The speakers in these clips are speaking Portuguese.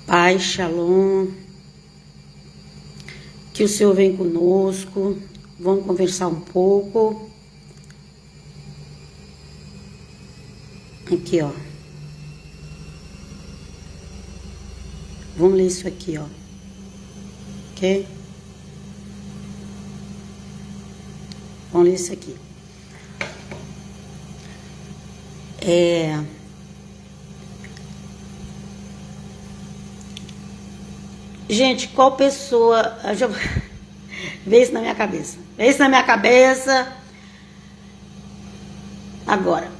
Paz, Shalom, que o Senhor vem conosco, vamos conversar um pouco. Aqui, ó. Vamos ler isso aqui, ó. Ok? Vamos ler isso aqui. Gente, qual pessoa... Vê isso na minha cabeça. Vê isso na minha cabeça. Agora,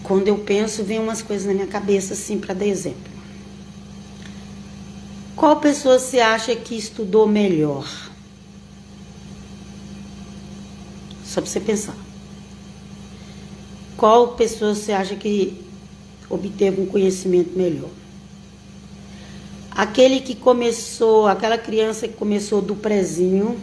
quando eu penso, vem umas coisas na minha cabeça, assim, para dar exemplo. Qual pessoa você acha que estudou melhor? Só para você pensar. Qual pessoa você acha que obteve um conhecimento melhor? Aquele que começou, aquela criança que começou do prezinho,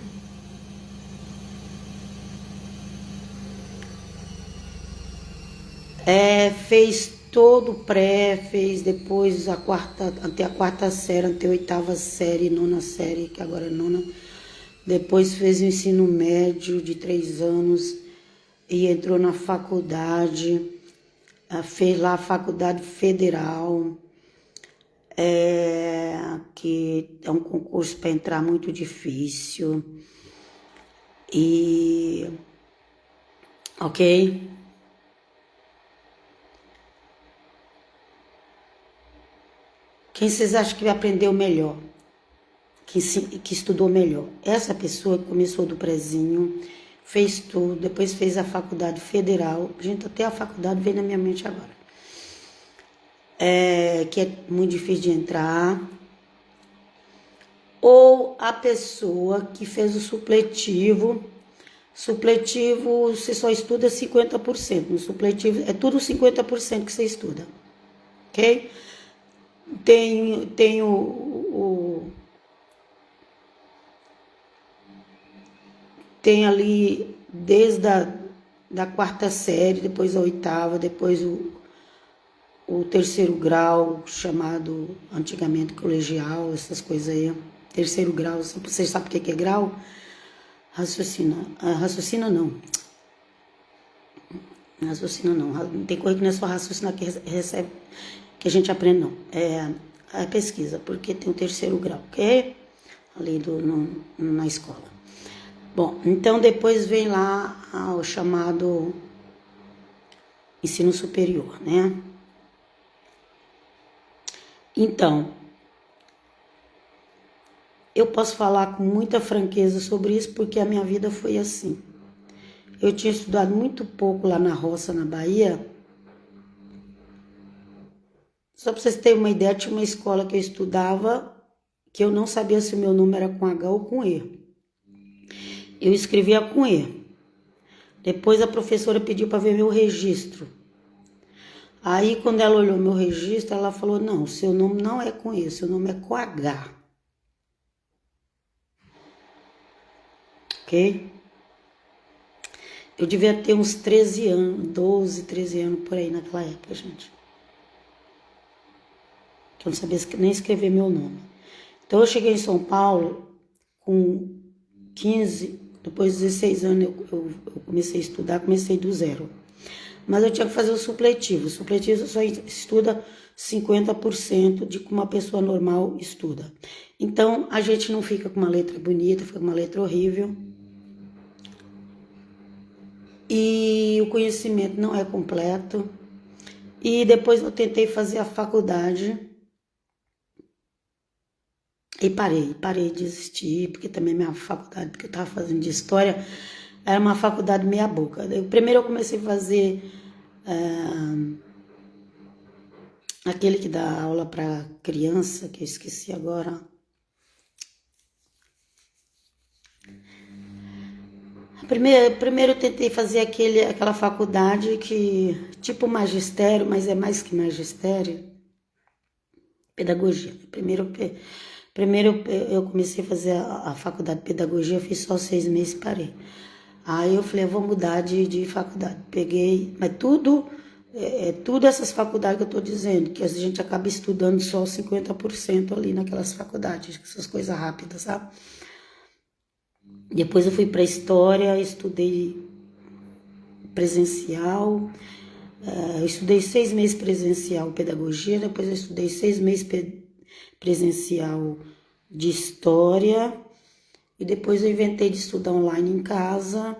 fez todo o pré, fez depois até a quarta série, até a oitava série, nona série, que agora é nona. Depois fez o ensino médio de 3 anos e entrou na faculdade, fez lá a faculdade federal, que é um concurso para entrar muito difícil. E ok? Quem vocês acham que aprendeu melhor? Que estudou melhor? Essa pessoa que começou do prezinho, fez tudo, depois fez a faculdade federal. Gente, até a faculdade veio na minha mente agora. Que é muito difícil de entrar. Ou a pessoa que fez o supletivo. Supletivo, você só estuda 50%. No supletivo, é tudo 50% que você estuda. Ok? Tem ali desde da quarta série, depois a oitava, depois o terceiro grau, chamado antigamente colegial, essas coisas aí. Terceiro grau, você sabe o que é grau? Raciocina não. Raciocina não. Tem coisa que não é só raciocinar que recebe, que a gente aprende, não. É pesquisa, porque tem o terceiro grau, ok? Ali na escola. Bom, então depois vem lá o chamado ensino superior, né? Então, eu posso falar com muita franqueza sobre isso, porque a minha vida foi assim. Eu tinha estudado muito pouco lá na roça, na Bahia. Só para vocês terem uma ideia, tinha uma escola que eu estudava, que eu não sabia se o meu nome era com H ou com E. Eu escrevia com E. Depois a professora pediu para ver meu registro. Aí, quando ela olhou meu registro, ela falou, não, seu nome não é com E, seu nome é com H. Ok? Eu devia ter uns 13 anos, 12, 13 anos por aí naquela época, gente. Eu não sabia nem escrever meu nome. Então, eu cheguei em São Paulo com 15, depois de 16 anos eu comecei a estudar, comecei do zero. Mas eu tinha que fazer o supletivo. O supletivo só estuda 50% de como uma pessoa normal estuda. Então, a gente não fica com uma letra bonita, fica com uma letra horrível. E o conhecimento não é completo. E depois eu tentei fazer a faculdade. E parei de desistir, porque também minha faculdade que eu estava fazendo de história era uma faculdade meia boca. Primeiro eu comecei a fazer aquele que dá aula para criança, que eu esqueci agora. Primeiro eu tentei fazer aquela faculdade que, tipo magistério, mas é mais que magistério, pedagogia. Primeiro eu comecei a fazer a faculdade de pedagogia, fiz só 6 meses e parei. Aí eu falei, eu vou mudar de faculdade. Peguei, mas tudo Tudo essas faculdades que eu estou dizendo, que a gente acaba estudando só 50% ali naquelas faculdades, essas coisas rápidas, sabe? Depois eu fui para História, estudei presencial, eu estudei 6 meses presencial Pedagogia, depois eu estudei 6 meses presencial de História, e depois eu inventei de estudar online em casa,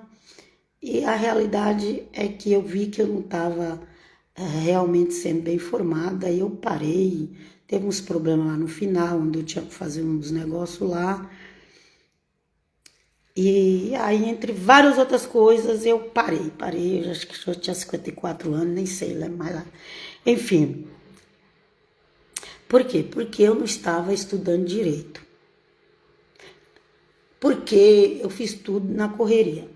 e a realidade é que eu vi que eu não estava realmente sendo bem formada, aí eu parei, teve uns problemas lá no final, onde eu tinha que fazer uns negócios lá, e aí entre várias outras coisas eu parei, eu acho que eu tinha 54 anos, nem sei, lembro mais lá. Enfim, por quê? Porque eu não estava estudando direito, porque eu fiz tudo na correria,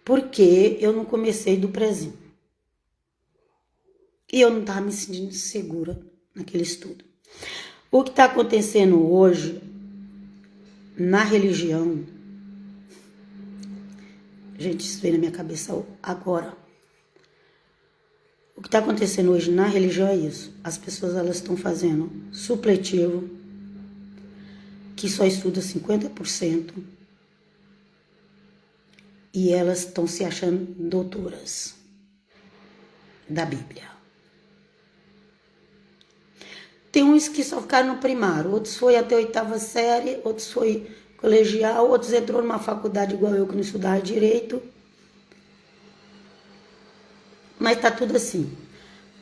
porque eu não comecei do prezinho. E eu não estava me sentindo segura naquele estudo. O que está acontecendo hoje na religião, gente, isso veio na minha cabeça agora. O que está acontecendo hoje na religião é isso. As pessoas elas estão fazendo supletivo, que só estuda 50%, e elas estão se achando doutoras da Bíblia. Tem uns que só ficaram no primário, outros foi até a 8ª série, outros foi colegial, outros entrou numa faculdade igual eu que não estudava direito. Mas tá tudo assim.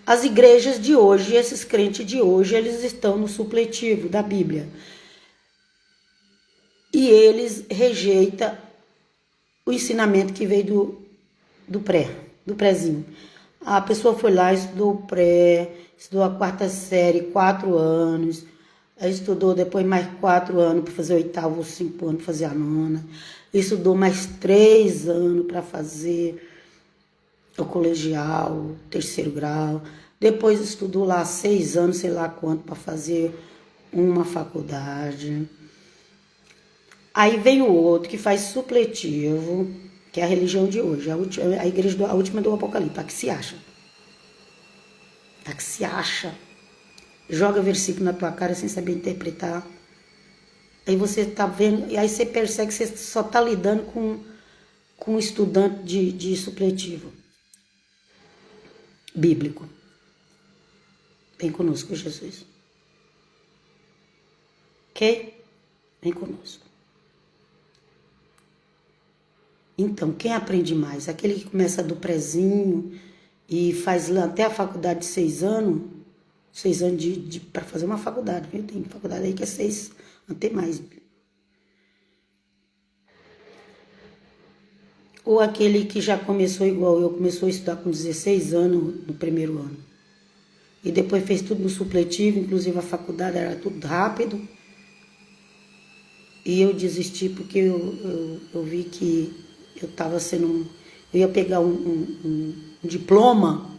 As igrejas de hoje, esses crentes de hoje, eles estão no supletivo da Bíblia. E eles rejeitam o ensinamento que veio do prézinho. A pessoa foi lá, estudou o pré, estudou a 4ª série, 4 anos, aí estudou depois mais 4 anos para fazer o 8º, 5 anos para fazer a 9ª, estudou mais 3 anos para fazer o colegial, o 3º grau, depois estudou lá 6 anos, sei lá quanto, para fazer uma faculdade. Aí vem o outro que faz supletivo, que é a religião de hoje, a igreja, a última do Apocalipse, a que se acha. A que se acha. Joga versículo na tua cara sem saber interpretar. Aí você tá vendo, e aí você percebe que você só tá lidando com um estudante de supletivo bíblico. Vem conosco, Jesus. Ok? Vem conosco. Então, quem aprende mais? Aquele que começa do prezinho e faz até a faculdade de 6 anos, 6 anos para fazer uma faculdade, viu? Tem faculdade aí que é 6, até mais. Ou aquele que já começou igual eu, começou a estudar com 16 anos no primeiro ano. E depois fez tudo no supletivo, inclusive a faculdade era tudo rápido. E eu desisti porque eu vi que eu estava sendo... Eu ia pegar um diploma.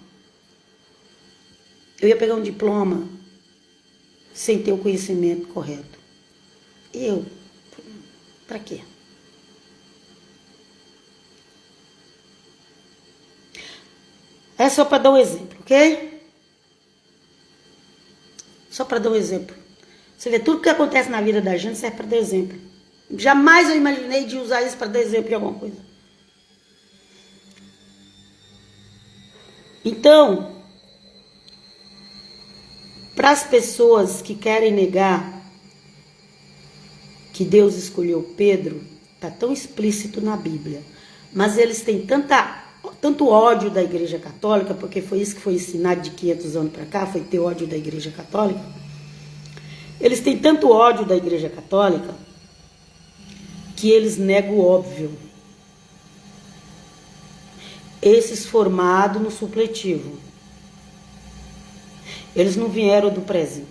Eu ia pegar um diploma sem ter o conhecimento correto. E eu... Pra quê? É só para dar um exemplo, ok? Só para dar um exemplo. Você vê, tudo que acontece na vida da gente serve para dar exemplo. Jamais eu imaginei de usar isso para dar exemplo de alguma coisa. Então, para as pessoas que querem negar que Deus escolheu Pedro, está tão explícito na Bíblia, mas eles têm tanto ódio da Igreja Católica, porque foi isso que foi ensinado de 500 anos para cá, foi ter ódio da Igreja Católica. Eles têm tanto ódio da Igreja Católica que eles negam o óbvio. Esses formados no supletivo. Eles não vieram do prezinho.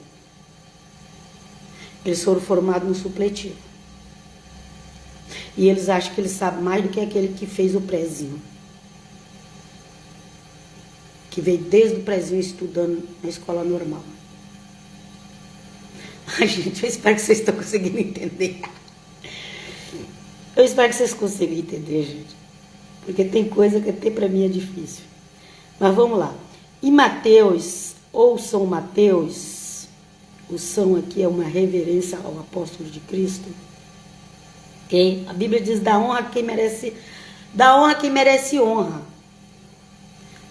Eles foram formados no supletivo. E eles acham que eles sabem mais do que aquele que fez o prezinho. Que veio desde o prezinho estudando na escola normal. Ai, gente, eu espero que vocês estão conseguindo entender. Eu espero que vocês consigam entender, gente. Porque tem coisa que até para mim é difícil. Mas vamos lá. Em Mateus, ou São Mateus, o São aqui é uma reverência ao apóstolo de Cristo, ok? A Bíblia diz, dá honra quem merece honra.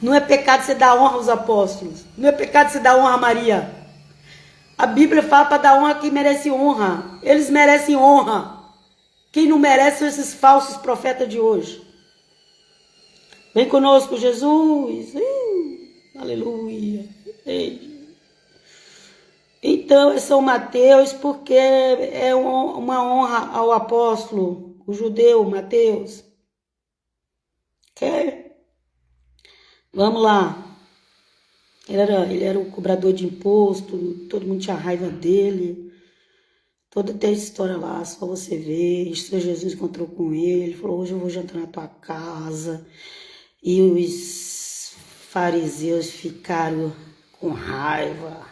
Não é pecado você dar honra aos apóstolos, não é pecado você dar honra a Maria. A Bíblia fala para dar honra a quem merece honra, eles merecem honra. Quem não merece são esses falsos profetas de hoje. Vem conosco, Jesus. Aleluia. Então, é São Mateus, porque é uma honra ao apóstolo, o judeu Mateus. Ok? Vamos lá. Ele era o cobrador de imposto, todo mundo tinha raiva dele. Toda tem história lá, só você ver. O Senhor Jesus encontrou com ele, falou, hoje eu vou jantar na tua casa. E os fariseus ficaram com raiva.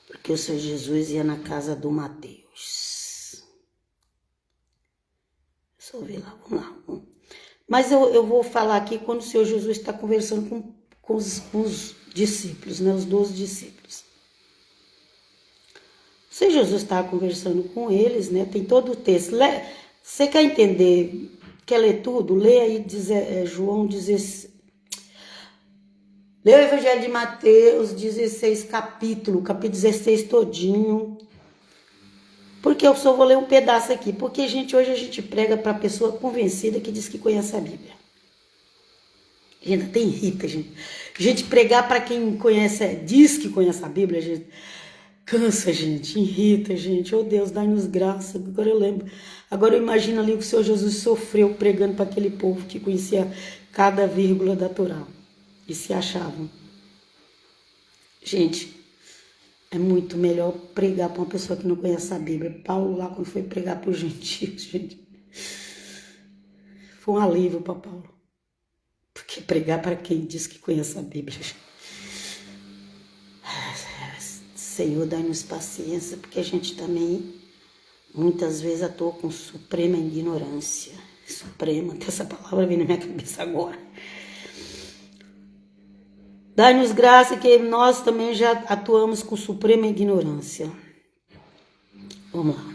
Porque o Senhor Jesus ia na casa do Mateus. Deixa eu ver lá, vamos lá. Mas eu vou falar aqui quando o Senhor Jesus está conversando com os discípulos, né? Os 12 discípulos. O Senhor Jesus estava conversando com eles, né? Tem todo o texto. Você quer entender, quer ler tudo? Lê aí João 16. Lê o Evangelho de Mateus, 16 capítulo 16 todinho. Porque eu só vou ler um pedaço aqui. Porque, gente, hoje a gente prega para a pessoa convencida que diz que conhece a Bíblia. Gente, até irrita, gente. Gente, pregar para quem conhece, diz que conhece a Bíblia, gente, cansa, gente, irrita, gente. Oh, Deus, dai-nos graça. Agora eu lembro. Agora eu imagino ali o que o Senhor Jesus sofreu pregando para aquele povo que conhecia cada vírgula da Torá. E se achavam. Gente, é muito melhor pregar para uma pessoa que não conhece a Bíblia. Paulo lá, quando foi pregar para os gentios, gente, foi um alívio para Paulo. Porque pregar para quem diz que conhece a Bíblia. Senhor, dá-nos paciência, porque a gente também, muitas vezes, atua com suprema ignorância. Suprema, até essa palavra vem na minha cabeça agora. Dá-nos graça que nós também já atuamos com suprema ignorância. Vamos lá.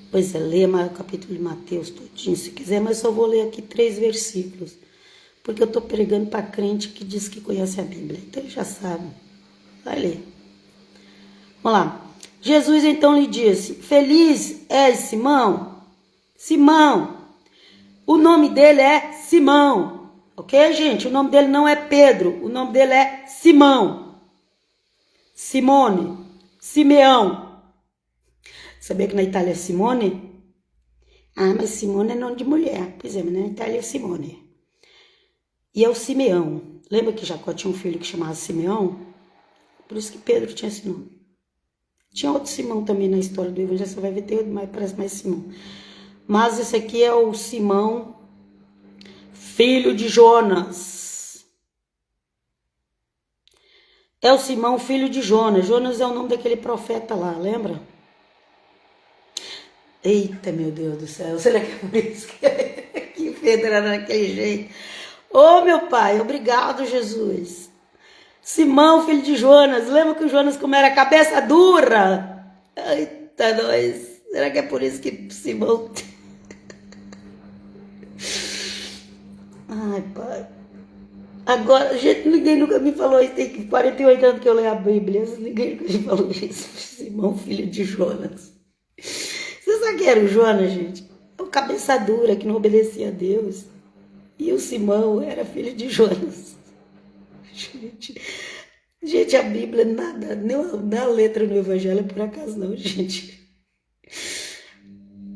Pois é, leia o capítulo de Mateus todinho, se quiser, mas só vou ler aqui 3 versículos. Porque eu estou pregando para crente que diz que conhece a Bíblia. Então ele já sabe. Vai ler. Vamos lá. Jesus então lhe disse, feliz és Simão. Simão. O nome dele é Simão. Ok, gente? O nome dele não é Pedro. O nome dele é Simão. Simone. Simeão. Sabia que na Itália é Simone? Ah, mas Simone é nome de mulher. Pois é, mas na Itália é Simone. E é o Simeão. Lembra que Jacó tinha um filho que chamava Simeão? Por isso que Pedro tinha esse nome. Tinha outro Simão também na história do Evangelho, você vai ver, parece mais Simão. Mas esse aqui é o Simão, filho de Jonas. É o Simão, filho de Jonas. Jonas é o nome daquele profeta lá, lembra? Eita, meu Deus do céu, será que é por isso que Pedro era daquele jeito? Ô, meu pai, obrigado, Jesus. Simão, filho de Jonas. Lembra que o Jonas, como era cabeça dura? Eita, nós. Será que é por isso que Simão... Ai, pai. Agora, gente, ninguém nunca me falou isso. Tem 48 anos que eu leio a Bíblia. Ninguém nunca me falou isso. Simão, filho de Jonas. Você sabe quem era o Jonas, gente? É o cabeça dura que não obedecia a Deus. E o Simão era filho de Jonas. Gente, a Bíblia, nada, nem a letra no Evangelho, por acaso não, gente.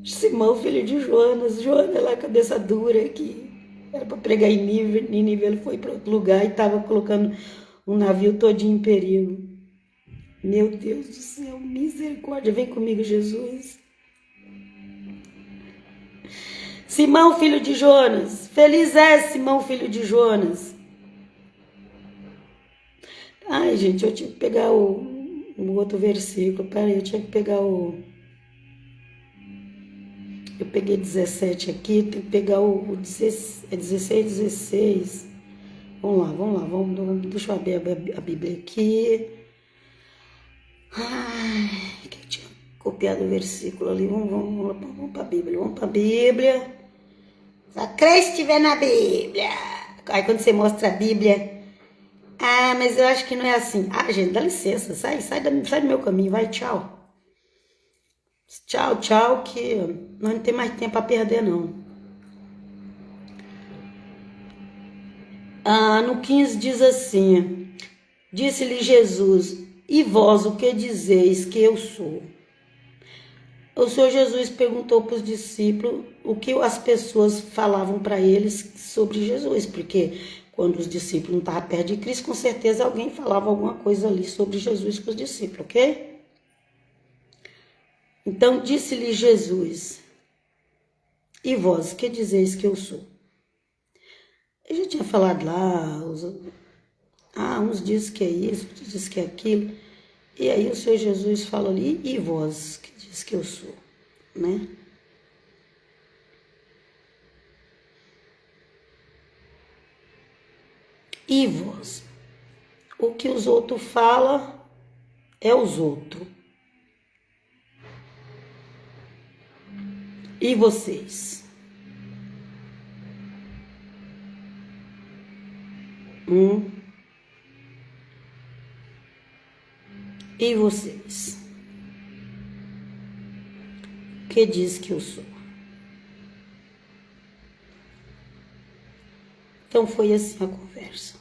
Simão, filho de Jonas, lá, cabeça dura, que era para pregar em Nínive, ele foi para outro lugar e estava colocando um navio todinho em perigo. Meu Deus do céu, misericórdia, vem comigo, Jesus. Simão, filho de Jonas, feliz é Simão, filho de Jonas. Ai, gente, eu tinha que pegar o outro versículo. Peraí, eu tinha que pegar Eu peguei 17 aqui, tem que pegar o 16, é 16, 16. Vamos lá, deixa eu abrir a Bíblia aqui. Ai, que eu tinha copiado o versículo ali. Vamos para a Bíblia, vamos para a Bíblia. Só crê se estiver na Bíblia. Aí quando você mostra a Bíblia, mas eu acho que não é assim. Gente, dá licença, sai do meu caminho, vai, tchau. Tchau, que nós não tem mais tempo a perder, não. No 15 diz assim: disse-lhe Jesus, e vós o que dizeis que eu sou? O Senhor Jesus perguntou para os discípulos o que as pessoas falavam para eles sobre Jesus, porque quando os discípulos não estavam perto de Cristo, com certeza alguém falava alguma coisa ali sobre Jesus para os discípulos, ok? Então disse-lhe Jesus, e vós, que dizeis que eu sou? Eu já tinha falado lá, uns dizem que é isso, outros dizem que é aquilo. E aí o Senhor Jesus fala ali, e vós, que diz que eu sou, né? E vós, o que os outros falam é os outros. E vocês? E vocês? Que diz que eu sou? Então foi assim a conversa.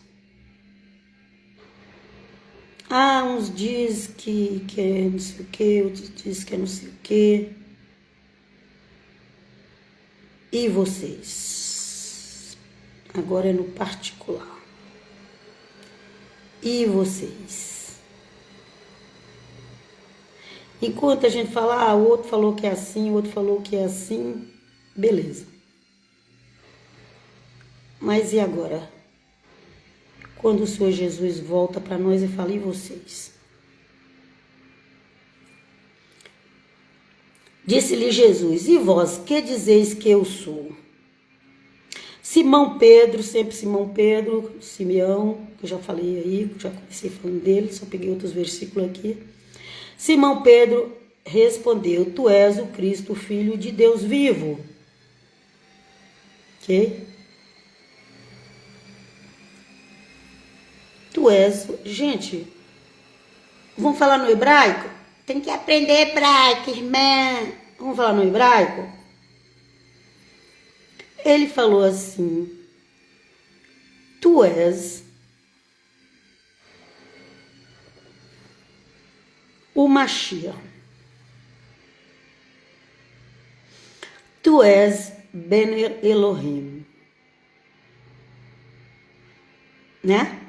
Uns diz que é não sei o que, outros diz que é não sei o que. E vocês? Agora é no particular. E vocês? Enquanto a gente fala, o outro falou que é assim, o outro falou que é assim, beleza. Mas e agora? Quando o Senhor Jesus volta para nós e fala, e vocês? Disse-lhe Jesus, e vós, que dizeis que eu sou? Simão Pedro, sempre Simão Pedro, Simeão, que eu já falei aí, já comecei falando dele, só peguei outros versículos aqui. Simão Pedro respondeu, tu és o Cristo, o Filho de Deus vivo. Ok? Tu és, gente, vamos falar no hebraico? Tem que aprender hebraico, irmã. Vamos falar no hebraico? Ele falou assim, tu és o Mashiach. Tu és Ben Elohim. Né?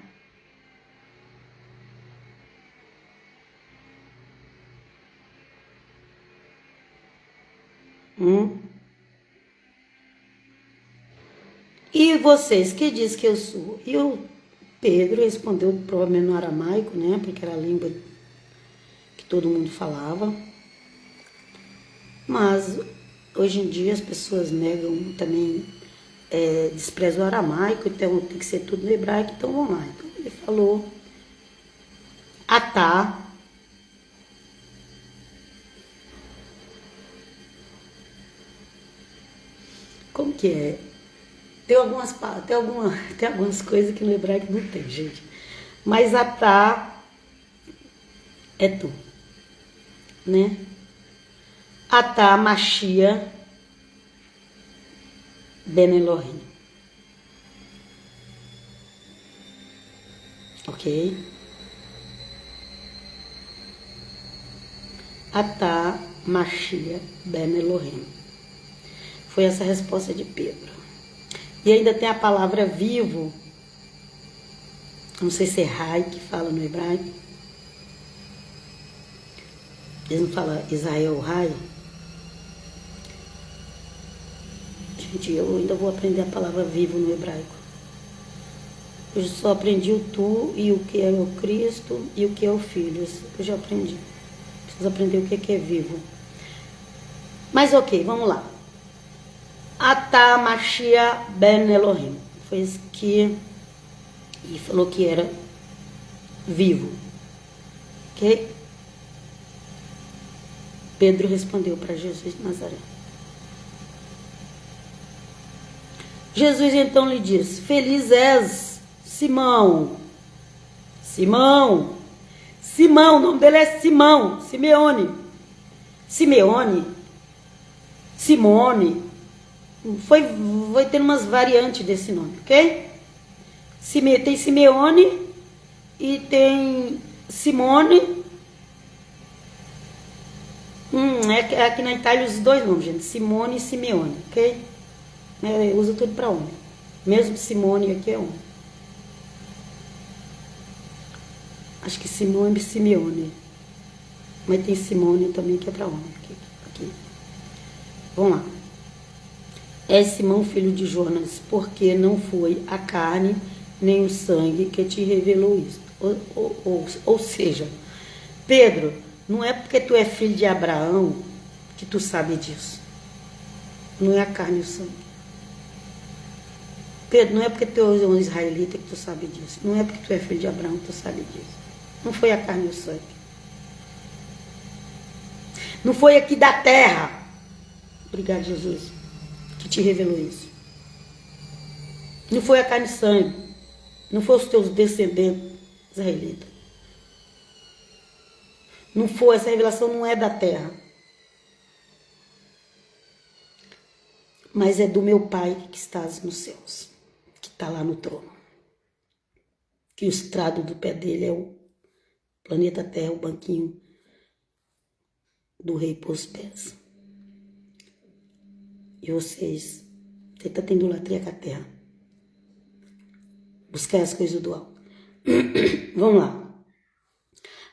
E vocês, que diz que eu sou? E o Pedro respondeu, provavelmente no aramaico, né? Porque era a língua que todo mundo falava. Mas hoje em dia as pessoas negam também, desprezam o aramaico, então tem que ser tudo no hebraico, então vamos lá. Então ele falou, atá. Como que é? Tem algumas coisas que no hebraico não tem, gente. Mas atá é tu, né? Atá Mashiach Ben Elohim. Ok? Atá Mashiach Ben Elohim. Foi essa a resposta de Pedro. E ainda tem a palavra vivo. Não sei se é Rai que fala no hebraico. Eles não falam Israel Rai. Gente, eu ainda vou aprender a palavra vivo no hebraico. Eu só aprendi o tu e o que é o Cristo e o que é o Filho. Eu já aprendi. Preciso aprender o que é vivo. Mas ok, vamos lá. Ata Mashiach ben Elohim. Foi isso que... E falou que era vivo. Ok? Pedro respondeu para Jesus de Nazaré. Jesus então lhe disse: Feliz és, Simão. Simão. Simão, o nome dele é Simão. Simeone. Simeone. Simone. Foi tendo umas variantes desse nome, ok? Tem Simeone e tem Simone. Aqui na Itália os dois nomes, gente. Simone e Simeone, ok? Usa tudo para homem. Mesmo Simone aqui é homem. Acho que Simone e Simeone. Mas tem Simone também que é para homem. Aqui. Vamos lá. É Simão, filho de Jonas, porque não foi a carne nem o sangue que te revelou isso. Ou seja, Pedro, não é porque tu é filho de Abraão que tu sabe disso. Não é a carne e o sangue. Pedro, não é porque tu é um israelita que tu sabe disso. Não é porque tu é filho de Abraão que tu sabe disso. Não foi a carne e o sangue. Não foi aqui da terra. Obrigado, Jesus, que te revelou isso. Não foi a carne e sangue. Não foi os teus descendentes israelitas. Não foi, essa revelação não é da terra. Mas é do meu Pai que estás nos céus. Que está lá no trono. Que o estrado do pé dele é o planeta Terra, o banquinho do rei pôs pés. E você está tendo idolatria com a terra. Buscar as coisas do alto. Vamos lá.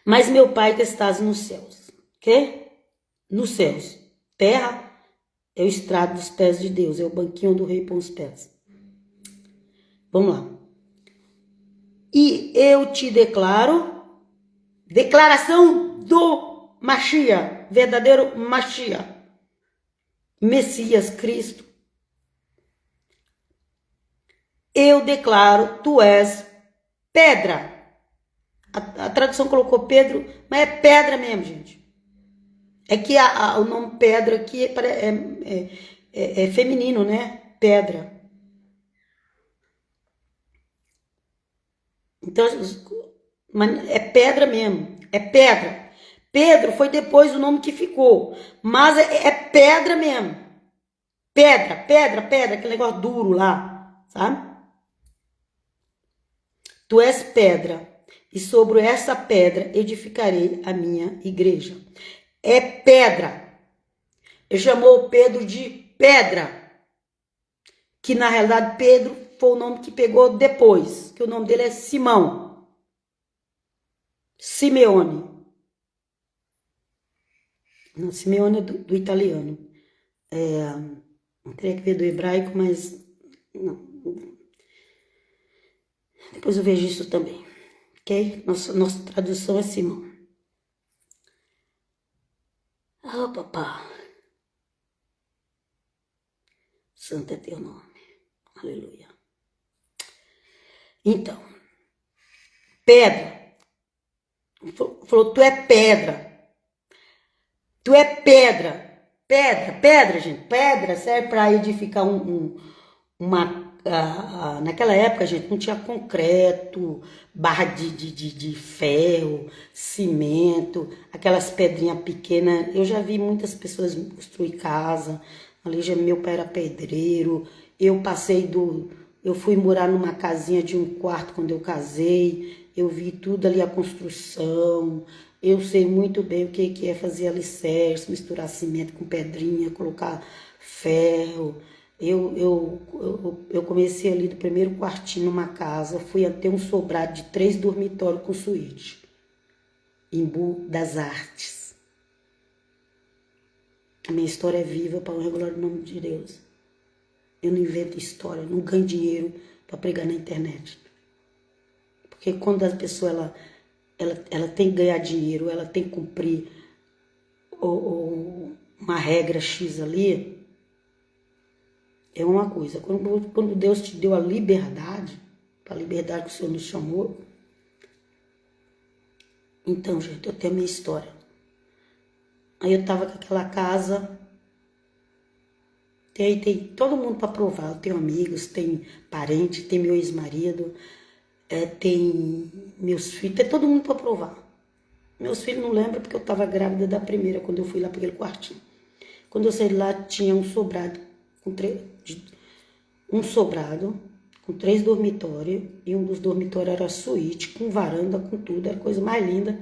Mas meu Pai que estás nos céus. Ok? Nos céus. Terra é o estrado dos pés de Deus. É o banquinho do rei pôs os pés. Vamos lá. E eu te declaro, declaração do Mashiach, verdadeiro Mashiach, Messias Cristo. Eu declaro, tu és pedra. A tradução colocou Pedro, mas é pedra mesmo, gente. É que o nome pedra aqui é feminino, né? Pedra. Então, é pedra mesmo. É pedra. Pedro foi depois o nome que ficou. Mas é pedra mesmo. Pedra, aquele negócio duro lá, sabe? Tu és pedra, e sobre essa pedra edificarei a minha igreja. É pedra. Ele chamou Pedro de pedra. Que na realidade Pedro foi o nome que pegou depois. Que o nome dele é Simão. Simeone. Não, Simeone é do italiano. Teria que ver do hebraico, mas não. Depois eu vejo isso também. Ok? Nossa tradução é Simão. Ah, papá. Santo é teu nome. Aleluia. Então, pedra. Falou, tu é pedra. Tu é pedra. Pedra, gente. Pedra serve para edificar uma... naquela época, gente, não tinha concreto, barra de ferro, cimento, aquelas pedrinhas pequenas. Eu já vi muitas pessoas construir casa. Ali já meu pai era pedreiro. Eu fui morar numa casinha de um quarto quando eu casei. Eu vi tudo ali, a construção. Eu sei muito bem o que é fazer alicerce, misturar cimento com pedrinha, colocar ferro. Eu comecei ali do primeiro quartinho numa casa, fui até um sobrado de 3 dormitórios com suíte. Embu das Artes. A minha história é viva para o regular nome de Deus. Eu não invento história, não ganho dinheiro para pregar na internet. Porque quando a pessoa ela tem que ganhar dinheiro, ela tem que cumprir uma regra X ali, é uma coisa. Quando Deus te deu a liberdade, a liberdade que o Senhor nos chamou, então, gente, eu tenho a minha história. Aí eu tava com aquela casa, tem todo mundo para provar. Eu tenho amigos, tem parente, tem meu ex-marido, tem meus filhos, tem todo mundo para provar. Meus filhos não lembram porque eu tava grávida da primeira, quando eu fui lá para aquele quartinho. Quando eu saí de lá, tinha um sobrado com 3 dormitórios, e um dos dormitórios era suíte, com varanda, com tudo, era a coisa mais linda.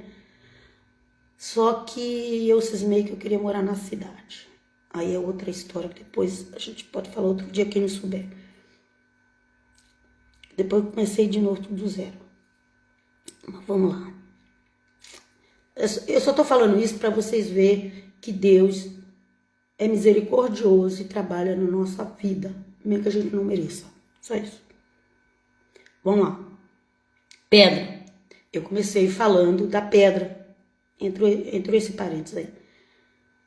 Só que eu cismei que eu queria morar na cidade. Aí é outra história, depois a gente pode falar outro dia, quem não souber. Depois eu comecei de novo tudo do zero. Mas vamos lá. Eu só tô falando isso para vocês verem que Deus é misericordioso e trabalha na nossa vida, mesmo que a gente não mereça. Só isso. Vamos lá. Pedra. Eu comecei falando da pedra. Entre esse parênteses aí.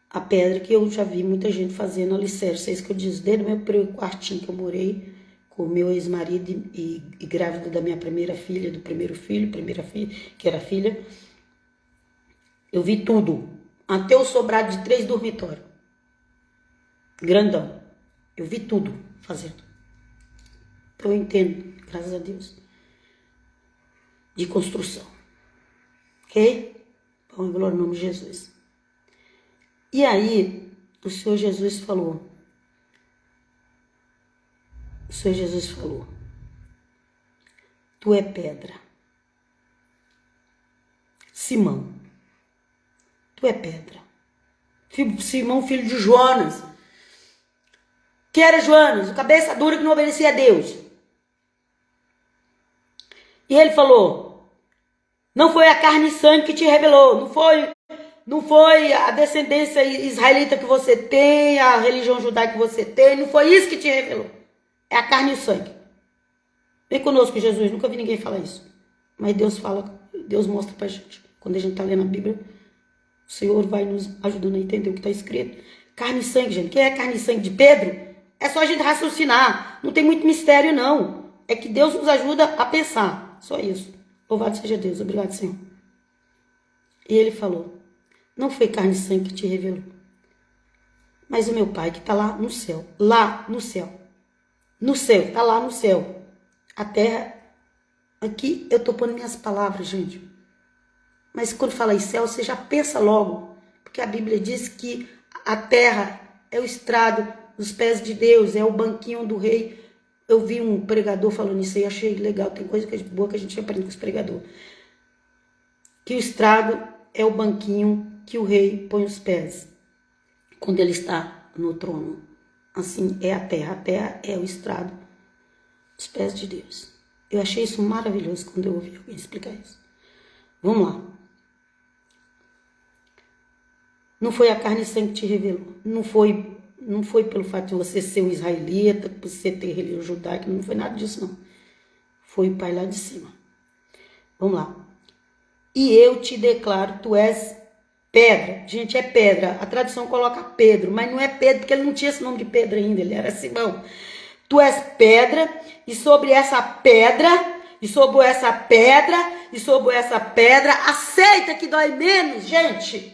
A pedra que eu já vi muita gente fazendo alicerce. É isso que eu disse. Desde o meu primeiro quartinho que eu morei com o meu ex-marido e grávida da minha primeira filha, do primeiro filho, primeira filha, que era filha. Eu vi tudo. Até o sobrado de 3 dormitórios. Grandão. Eu vi tudo fazendo. Eu entendo, graças a Deus. De construção. Ok? Bom, glória ao nome de Jesus. E aí, o Senhor Jesus falou. Tu é pedra. Simão. Tu é pedra. Simão, filho de Jonas. Que era Jonas, o cabeça dura que não obedecia a Deus. E ele falou, não foi a carne e sangue que te revelou, não foi a descendência israelita que você tem, a religião judaica que você tem, não foi isso que te revelou. É a carne e o sangue. Vem conosco, Jesus, nunca vi ninguém falar isso. Mas Deus fala, Deus mostra pra gente. Quando a gente tá lendo a Bíblia, o Senhor vai nos ajudando a entender o que tá escrito. Carne e sangue, gente. Quem é carne e sangue de Pedro? É só a gente raciocinar. Não tem muito mistério, não. É que Deus nos ajuda a pensar. Só isso. Louvado seja Deus. Obrigado, Senhor. E ele falou, não foi carne e sangue que te revelou, mas o meu Pai que está lá no céu. Lá no céu. No céu. Está lá no céu. A terra... Aqui eu estou pondo minhas palavras, gente. Mas quando fala em céu, você já pensa logo. Porque a Bíblia diz que a terra é o estrado dos pés de Deus, é o banquinho do rei. Eu vi um pregador falando isso aí, achei legal. Tem coisa boa que a gente aprende com os pregadores. Que o estrado é o banquinho que o rei põe os pés quando ele está no trono. Assim é a terra é o estrado dos pés de Deus. Eu achei isso maravilhoso quando eu ouvi alguém explicar isso. Vamos lá. Não foi a carne e sangue que te revelou. Não foi pelo fato de você ser um israelita, por você ter religião judaica, não foi nada disso, não. Foi o Pai lá de cima. Vamos lá. E eu te declaro, tu és pedra. Gente, é pedra. A tradução coloca Pedro, mas não é Pedro, porque ele não tinha esse nome de Pedro ainda, ele era Simão. Tu és pedra, e sobre essa pedra, e sobre essa pedra, e sobre essa pedra, aceita que dói menos, gente.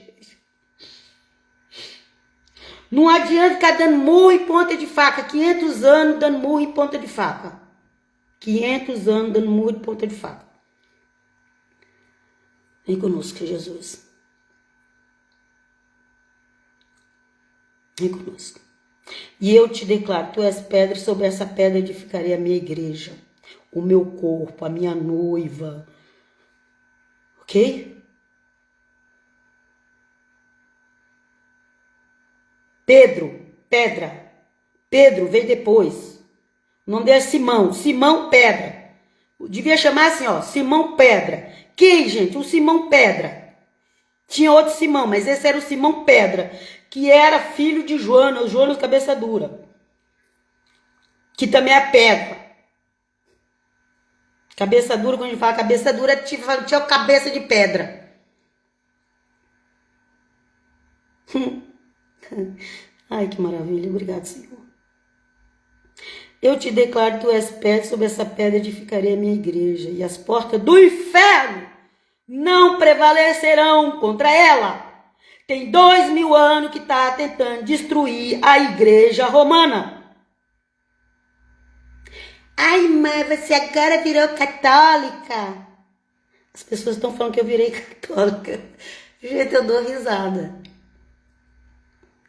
Não adianta ficar dando murro e ponta de faca. 500 anos dando murro e ponta de faca. 500 anos dando murro e ponta de faca. Vem conosco, Jesus. Vem conosco. E eu te declaro, tu és pedra, e sobre essa pedra edificarei a minha igreja, o meu corpo, a minha noiva. Ok? Pedro, pedra. Pedro veio depois. O nome dele é Simão. Simão Pedra. Devia chamar assim, ó, Simão Pedra. Quem, gente? O Simão Pedra. Tinha outro Simão, mas esse era o Simão Pedra, que era filho de Jonas, o Jonas cabeça dura. Que também é pedra. Cabeça dura, quando a gente fala cabeça dura, tinha cabeça de pedra. Ai, que maravilha. Obrigado, Senhor. Eu te declaro, tu és pedra, sobre essa pedra edificarei a minha igreja, e as portas do inferno não prevalecerão contra ela. Tem 2000 anos que está tentando destruir a igreja romana. Ai, mãe, você agora virou católica. As pessoas estão falando que eu virei católica. Gente, eu dou risada.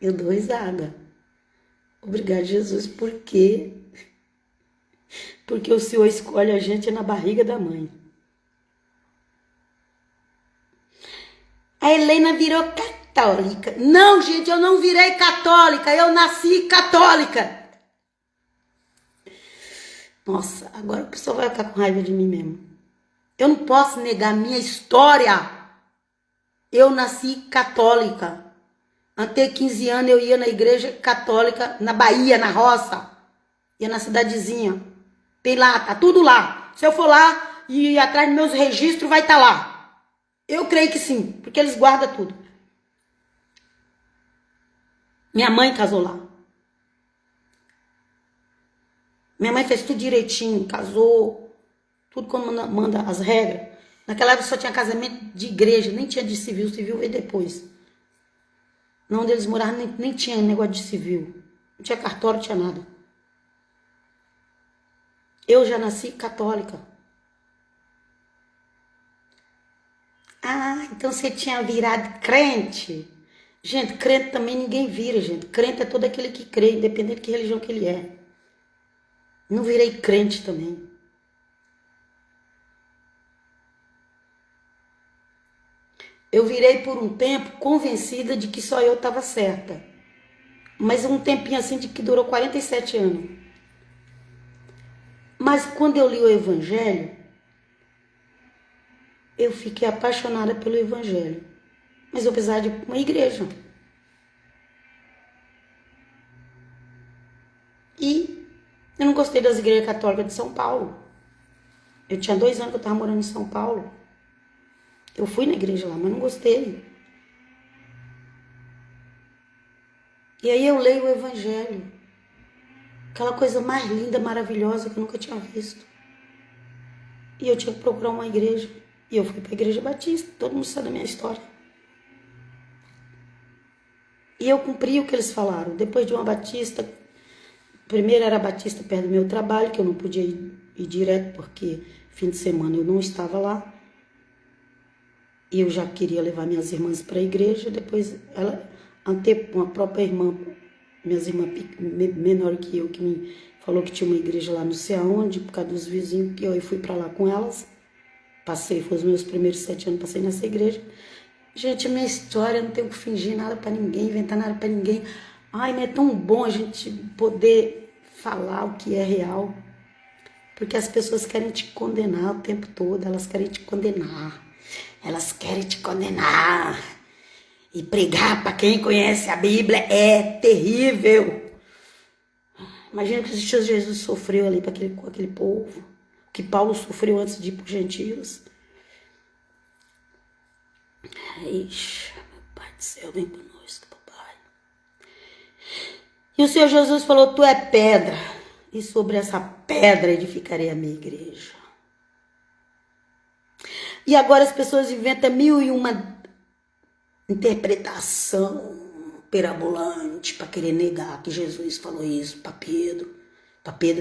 Eu dou risada. Obrigado, Jesus, por quê? Porque o Senhor escolhe a gente na barriga da mãe. A Helena virou católica. Não, gente, eu não virei católica. Eu nasci católica. Nossa, agora o pessoal vai ficar com raiva de mim mesmo. Eu não posso negar minha história. Eu nasci católica. Até 15 anos eu ia na igreja católica na Bahia, na roça. Ia na cidadezinha. Tem lá, tá tudo lá. Se eu for lá e ir atrás dos meus registros, vai estar lá. Eu creio que sim, porque eles guardam tudo. Minha mãe casou lá. Minha mãe fez tudo direitinho, casou. Tudo quando manda as regras. Naquela época só tinha casamento de igreja, nem tinha de civil. Civil veio depois. Não, onde eles moravam nem tinha negócio de civil. Não tinha cartório, não tinha nada. Eu já nasci católica. Ah, então você tinha virado crente? Gente, crente também ninguém vira, gente. Crente é todo aquele que crê, independente de que religião que ele é. Não virei crente também. Eu virei por um tempo convencida de que só eu estava certa. Mas um tempinho assim de que durou 47 anos. Mas quando eu li o Evangelho, eu fiquei apaixonada pelo Evangelho. Mas eu precisava de uma igreja. E eu não gostei das igrejas católicas de São Paulo. Eu tinha 2 anos que eu estava morando em São Paulo. Eu fui na igreja lá, mas não gostei. E aí eu leio o Evangelho. Aquela coisa mais linda, maravilhosa que eu nunca tinha visto. E eu tinha que procurar uma igreja. E eu fui para a igreja batista. Todo mundo sabe da minha história. E eu cumpri o que eles falaram. Depois de uma batista, primeiro era batista perto do meu trabalho, que eu não podia ir direto, porque fim de semana eu não estava lá. E eu já queria levar minhas irmãs para a igreja. Depois ela, uma própria irmã, minhas irmãs menor que eu, que me falou que tinha uma igreja lá não sei aonde, por causa dos vizinhos, que eu fui para lá com elas. Passei, foi os meus primeiros 7 anos, passei nessa igreja. Gente, a minha história, eu não tenho que fingir nada para ninguém, inventar nada para ninguém. Ai, mas é tão bom a gente poder falar o que é real. Porque as pessoas querem te condenar o tempo todo, elas querem te condenar. Elas querem te condenar. E pregar para quem conhece a Bíblia é terrível. Imagina que Jesus sofreu ali com aquele povo. Que Paulo sofreu antes de ir para os gentios. Ixi, meu Pai do céu, vem conosco, papai. E o Senhor Jesus falou, tu é pedra, e sobre essa pedra edificarei a minha igreja. E agora as pessoas inventam 1001 interpretação perambulante para querer negar que Jesus falou isso para Pedro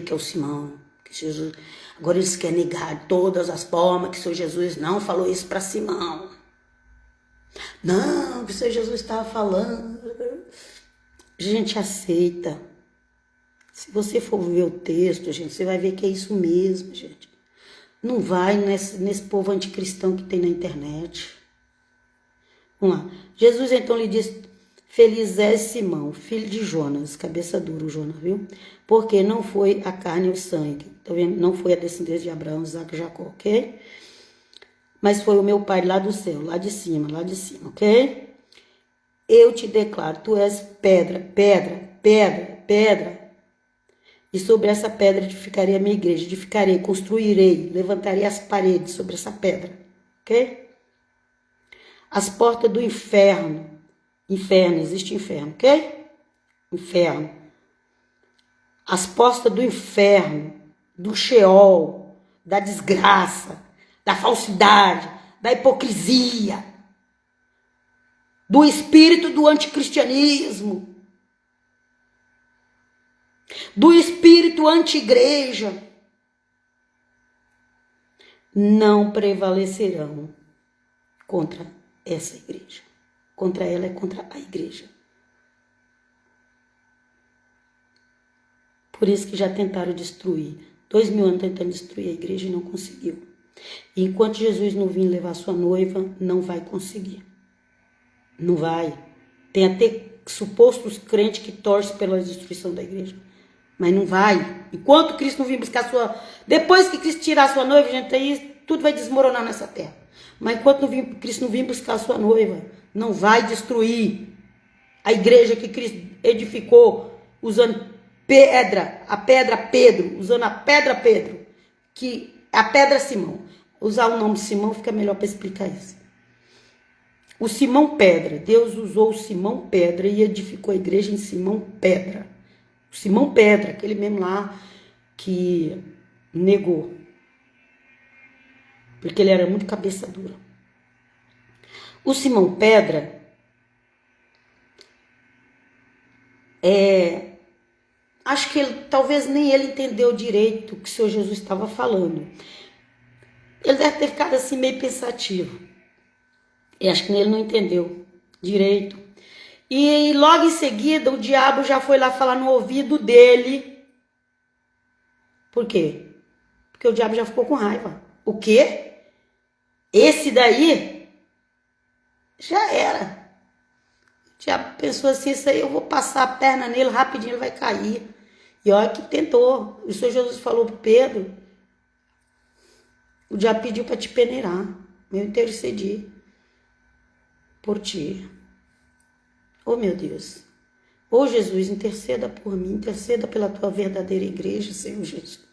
que é o Simão. Que Jesus, agora eles querem negar de todas as formas que o Senhor Jesus não falou isso para Simão. Não, que o Senhor Jesus estava falando. Gente, aceita. Se você for ver o texto, gente, você vai ver que é isso mesmo, gente. Não vai nesse povo anticristão que tem na internet. Vamos lá. Jesus então lhe disse, feliz é Simão, filho de Jonas, cabeça dura o Jonas, viu? Porque não foi a carne e o sangue. Tá vendo? Não foi a descendência de Abraão, Isaac e Jacó, ok? Mas foi o meu Pai lá do céu, lá de cima, ok? Eu te declaro, tu és pedra, pedra, pedra, pedra. E sobre essa pedra edificarei a minha igreja, edificarei, construirei, levantarei as paredes sobre essa pedra, ok? As portas do inferno, existe inferno, ok? Inferno. as portas do inferno, do Sheol, da desgraça, da falsidade, da hipocrisia, do espírito do anticristianismo, do espírito anti-igreja, não prevalecerão contra essa igreja. Contra ela é contra a igreja. Por isso que já tentaram destruir. 2000 anos tentando destruir a igreja e não conseguiu. E enquanto Jesus não vir levar sua noiva, não vai conseguir. Não vai. Tem até supostos crentes que torcem pela destruição da igreja. Mas não vai. Enquanto Cristo não vir buscar sua... Depois que Cristo tirar sua noiva, gente, aí tudo vai desmoronar nessa terra. Mas enquanto Cristo não vir buscar sua noiva, não vai destruir a igreja que Cristo edificou usando a pedra Pedro, usando a pedra Pedro, que é a pedra Simão. Usar o nome Simão fica melhor para explicar isso. O Simão Pedra, Deus usou o Simão Pedra e edificou a igreja em Simão Pedra. O Simão Pedra, aquele mesmo lá que negou, porque ele era muito cabeça dura. O Simão Pedra acho que talvez nem ele entendeu direito o que o Senhor Jesus estava falando. Ele deve ter ficado assim meio pensativo. E acho que ele não entendeu direito. E logo em seguida o diabo já foi lá falar no ouvido dele. Por quê? Porque o diabo já ficou com raiva. O quê? Esse daí já era. O diabo pensou assim, isso aí eu vou passar a perna nele, rapidinho ele vai cair. E olha que tentou. O Senhor Jesus falou para Pedro, o diabo pediu para te peneirar. Eu intercedi por ti. Oh, meu Deus. Oh, Jesus, interceda por mim, interceda pela tua verdadeira igreja, Senhor Jesus.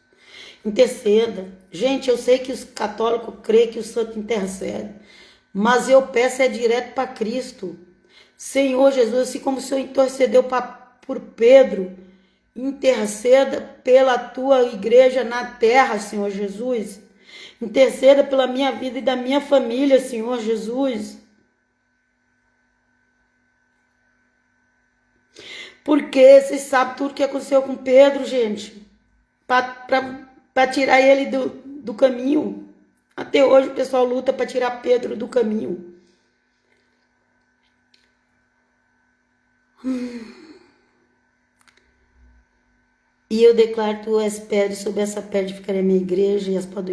Interceda. Gente, eu sei que os católicos creem que o santo intercede, mas eu peço direto para Cristo. Senhor Jesus, assim como o Senhor intercedeu por Pedro, interceda pela tua igreja na terra, Senhor Jesus. Interceda pela minha vida e da minha família, Senhor Jesus. Porque vocês sabem tudo que aconteceu com Pedro, gente. Para tirar ele do caminho. Até hoje o pessoal luta para tirar Pedro do caminho. E eu declaro, tu és pedra, e sobre essa pedra ficará a minha igreja, e as portas do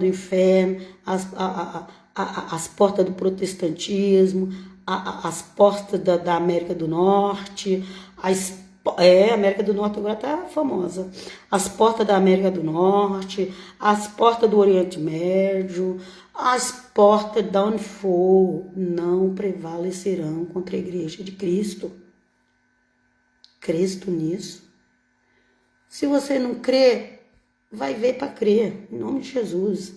inferno, as portas do protestantismo, as portas da América do Norte, a América do Norte agora tá famosa, as portas da América do Norte, as portas do Oriente Médio, as portas da onde for, não prevalecerão contra a igreja de Cristo. Cristo nisso. Se você não crê, vai ver para crer, em nome de Jesus.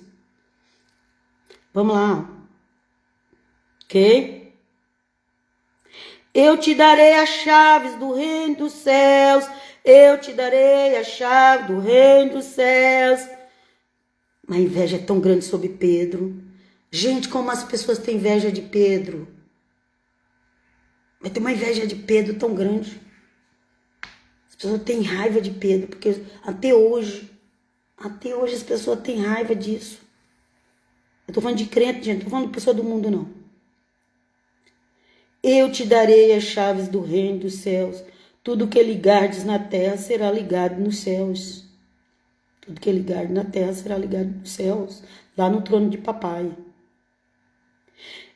Vamos lá. Ok? Eu te darei as chaves do reino dos céus. Eu te darei a chave do reino dos céus. A inveja é tão grande sobre Pedro. Gente, como as pessoas têm inveja de Pedro. Mas tem uma inveja de Pedro tão grande. As pessoas têm raiva de Pedro, porque até hoje as pessoas têm raiva disso. Eu tô falando de crente, gente, não tô falando de pessoa do mundo, não. Eu te darei as chaves do reino dos céus. Tudo que ligardes na terra será ligado nos céus. Tudo que ligardes na terra será ligado nos céus. Lá no trono de papai.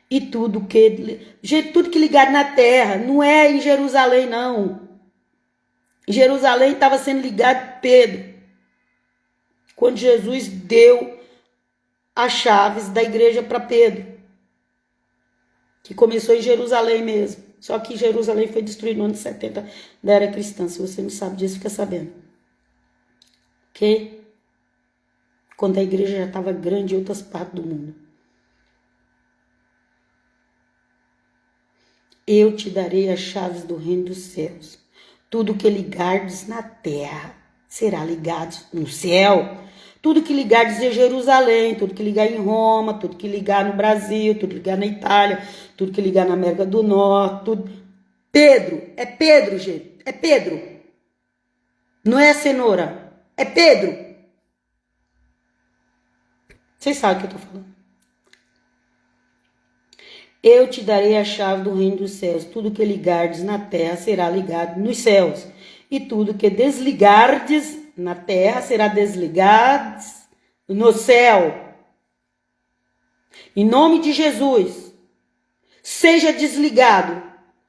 E tudo que ligar na terra, não é em Jerusalém, não. Em Jerusalém estava sendo ligado Pedro. Quando Jesus deu as chaves da igreja para Pedro. Que começou em Jerusalém mesmo. Só que Jerusalém foi destruído no ano 70 da era cristã. Se você não sabe disso, fica sabendo. Ok? Quando a igreja já estava grande em outras partes do mundo. Eu te darei as chaves do reino dos céus. Tudo que ligardes na terra será ligado no céu. Tudo que ligardes em Jerusalém, tudo que ligar em Roma, tudo que ligar no Brasil, tudo que ligar na Itália, tudo que ligar na América do Norte, tudo. Pedro, é Pedro, gente, é Pedro. Não é cenoura, é Pedro. Vocês sabem o que eu tô falando. Eu te darei a chave do reino dos céus. Tudo que ligardes na terra será ligado nos céus. E tudo que desligardes na terra será desligado no céu. Em nome de Jesus, seja desligado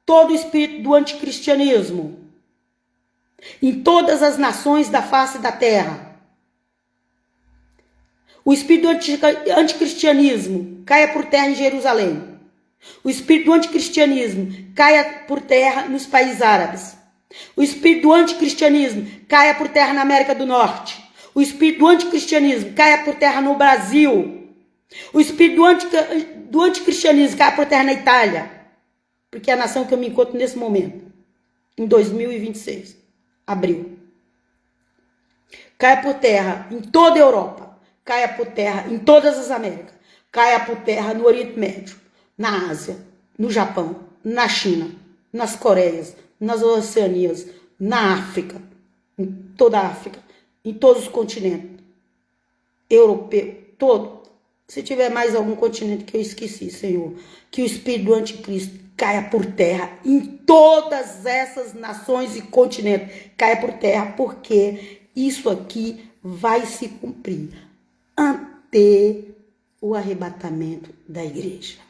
todo o espírito do anticristianismo em todas as nações da face da terra. O espírito do anticristianismo caia por terra em Jerusalém. O espírito do anticristianismo caia por terra nos países árabes. O espírito do anticristianismo caia por terra na América do Norte. O espírito do anticristianismo caia por terra no Brasil. O espírito do anticristianismo caia por terra na Itália. Porque é a nação que eu me encontro nesse momento. Em 2026. Abril. Caia por terra em toda a Europa. Caia por terra em todas as Américas. Caia por terra no Oriente Médio. Na Ásia, no Japão, na China, nas Coreias, nas Oceanias, na África, em toda a África, em todos os continentes, europeu, todo. Se tiver mais algum continente que eu esqueci, Senhor, que o espírito do anticristo caia por terra em todas essas nações e continentes, caia por terra, porque isso aqui vai se cumprir ante o arrebatamento da igreja.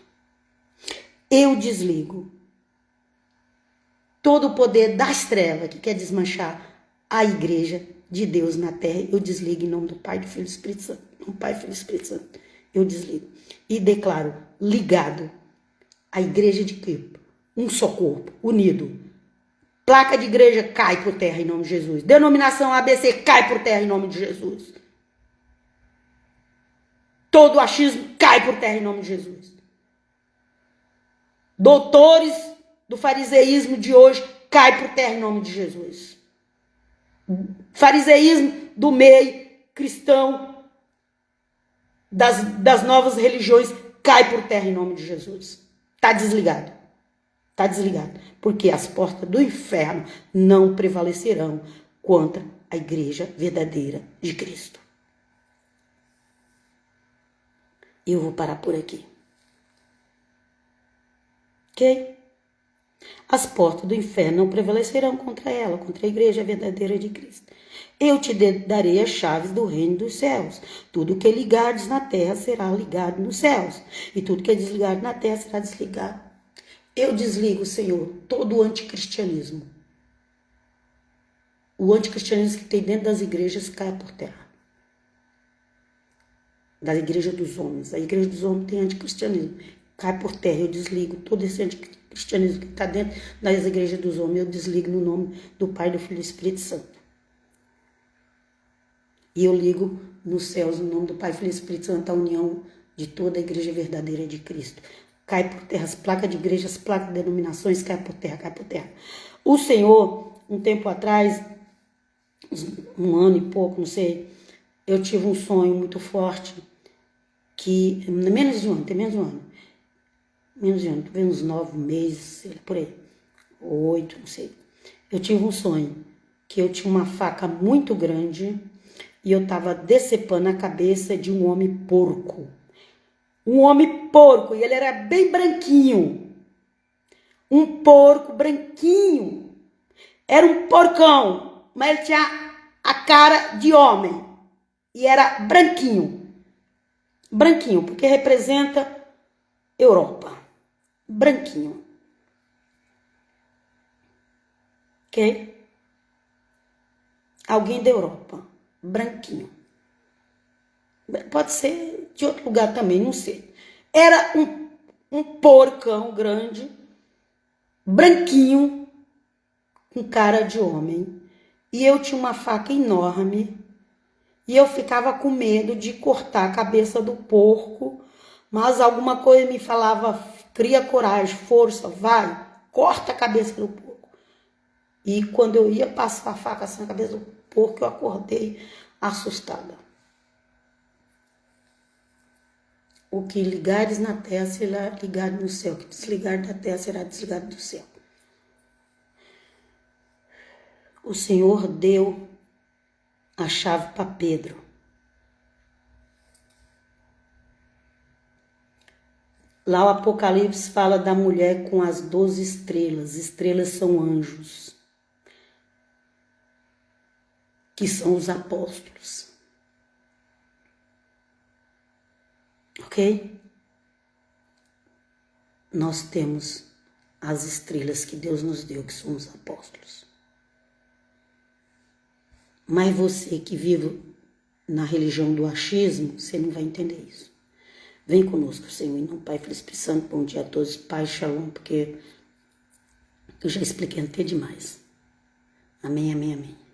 Eu desligo todo o poder das trevas que quer desmanchar a igreja de Deus na terra. Eu desligo em nome do Pai, do Filho e do Espírito Santo. No Pai, Filho e Espírito Santo. Eu desligo. E declaro ligado a igreja de Cristo. Um só corpo, unido. Placa de igreja cai por terra em nome de Jesus. Denominação ABC cai por terra em nome de Jesus. Todo achismo cai por terra em nome de Jesus. Doutores do fariseísmo de hoje cai por terra em nome de Jesus. Fariseísmo do meio cristão das novas religiões cai por terra em nome de Jesus. Tá desligado. Tá desligado. Porque as portas do inferno não prevalecerão contra a igreja verdadeira de Cristo. Eu vou parar por aqui. Ok? As portas do inferno não prevalecerão contra ela, contra a igreja verdadeira de Cristo. Eu te darei as chaves do reino dos céus. Tudo que ligares na terra será ligado nos céus. E tudo que desligar na terra será desligado. Eu desligo, Senhor, todo o anticristianismo. O anticristianismo que tem dentro das igrejas cai por terra. Da igreja dos homens. A igreja dos homens tem anticristianismo. Cai por terra, eu desligo todo esse anticristianismo que está dentro das igrejas dos homens, eu desligo no nome do Pai, do Filho e do Espírito Santo. E eu ligo nos céus, no nome do Pai, Filho e Espírito Santo, a união de toda a igreja verdadeira de Cristo. Cai por terra, as placas de igrejas, as placas de denominações, cai por terra, cai por terra. O Senhor, um tempo atrás, um ano e pouco, não sei, eu tive um sonho muito forte, que, menos de um ano, tem menos de um ano, uns 9 meses, sei lá, por aí, ou 8, não sei. Eu tive um sonho que eu tinha uma faca muito grande e eu estava decepando a cabeça de um homem porco. Um homem porco, e ele era bem branquinho. Um porco branquinho. Era um porcão, mas ele tinha a cara de homem. E era branquinho. Branquinho, porque representa Europa. Branquinho. Ok? Alguém da Europa. Branquinho. Pode ser de outro lugar também, não sei. Era um porcão grande, branquinho, com cara de homem. E eu tinha uma faca enorme. E eu ficava com medo de cortar a cabeça do porco. Mas alguma coisa me falava, cria coragem, força, vai, corta a cabeça do porco. E quando eu ia passar a faca assim na cabeça do porco, eu acordei assustada. O que ligares na terra será ligado no céu, o que desligar da terra será desligado do céu. O Senhor deu a chave para Pedro. Lá o Apocalipse fala da mulher com as 12 estrelas. Estrelas são anjos, que são os apóstolos. Ok? Nós temos as estrelas que Deus nos deu, que são os apóstolos. Mas você que vive na religião do achismo, você não vai entender isso. Vem conosco, Senhor, em nome do Pai, Filho e Espírito Santo. Bom dia a todos. Pai, shalom, porque eu já expliquei até demais. Amém, amém, amém.